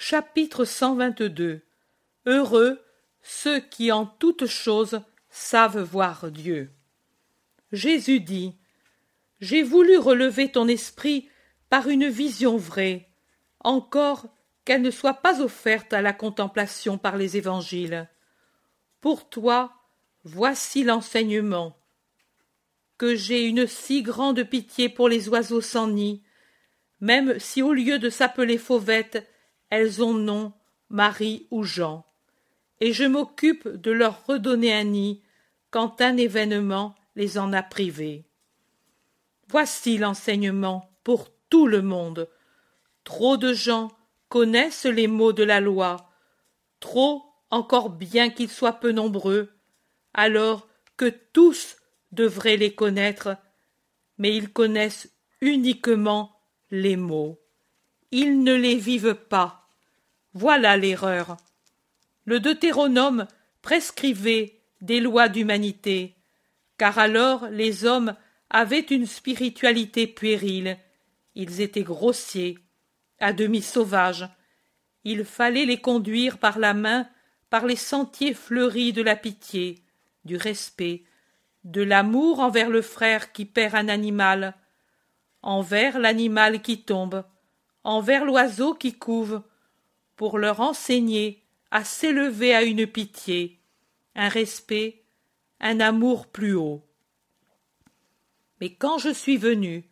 Chapitre 122. Heureux ceux qui en toutes choses savent voir Dieu. Jésus dit: J'ai voulu relever ton esprit par une vision vraie, encore qu'elle ne soit pas offerte à la contemplation par les évangiles. Pour toi, voici l'enseignement. Que j'ai une si grande pitié pour les oiseaux sans nid, même si au lieu de s'appeler fauvettes, elles ont nom Marie ou Jean, et je m'occupe de leur redonner un nid quand un événement les en a privées. Voici l'enseignement pour tout le monde. Trop de gens connaissent les mots de la loi, trop encore bien qu'ils soient peu nombreux, alors que tous devraient les connaître, mais ils connaissent uniquement les mots. Ils ne les vivent pas. Voilà l'erreur. Le Deutéronome prescrivait des lois d'humanité, car alors les hommes avaient une spiritualité puérile, ils étaient grossiers, à demi sauvages. Il fallait les conduire par la main par les sentiers fleuris de la pitié, du respect, de l'amour envers le frère qui perd un animal, envers l'animal qui tombe, envers l'oiseau qui couve, pour leur enseigner à s'élever à une pitié, un respect, un amour plus haut. Mais quand je suis venu,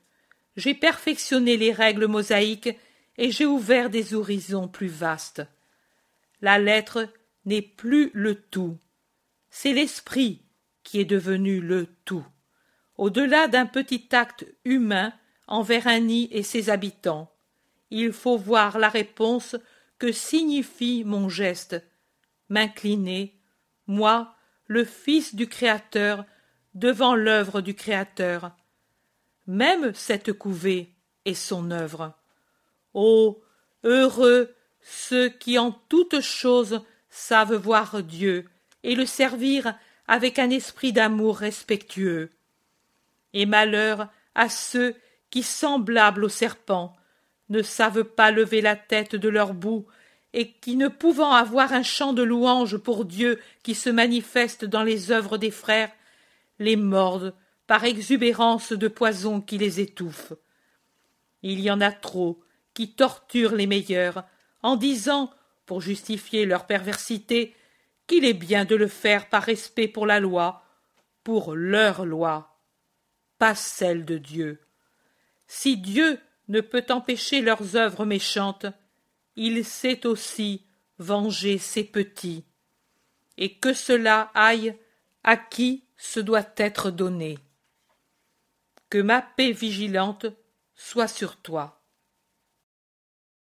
j'ai perfectionné les règles mosaïques et j'ai ouvert des horizons plus vastes. La lettre n'est plus le tout, c'est l'esprit qui est devenu le tout, au-delà d'un petit acte humain envers un nid et ses habitants. Il faut voir la réponse que signifie mon geste, m'incliner, moi, le Fils du Créateur, devant l'œuvre du Créateur. Même cette couvée est son œuvre. Ô heureux ceux qui en toutes choses savent voir Dieu et le servir avec un esprit d'amour respectueux. Et malheur à ceux qui, semblables au serpent, ne savent pas lever la tête de leur boue, et qui, ne pouvant avoir un chant de louange pour Dieu qui se manifeste dans les œuvres des frères, les mordent par exubérance de poison qui les étouffe. Il y en a trop qui torturent les meilleurs, en disant, pour justifier leur perversité, qu'il est bien de le faire par respect pour la loi, pour leur loi, pas celle de Dieu. Si Dieu ne peut empêcher leurs œuvres méchantes, il sait aussi venger ses petits, et que cela aille à qui ce doit être donné. Que ma paix vigilante soit sur toi.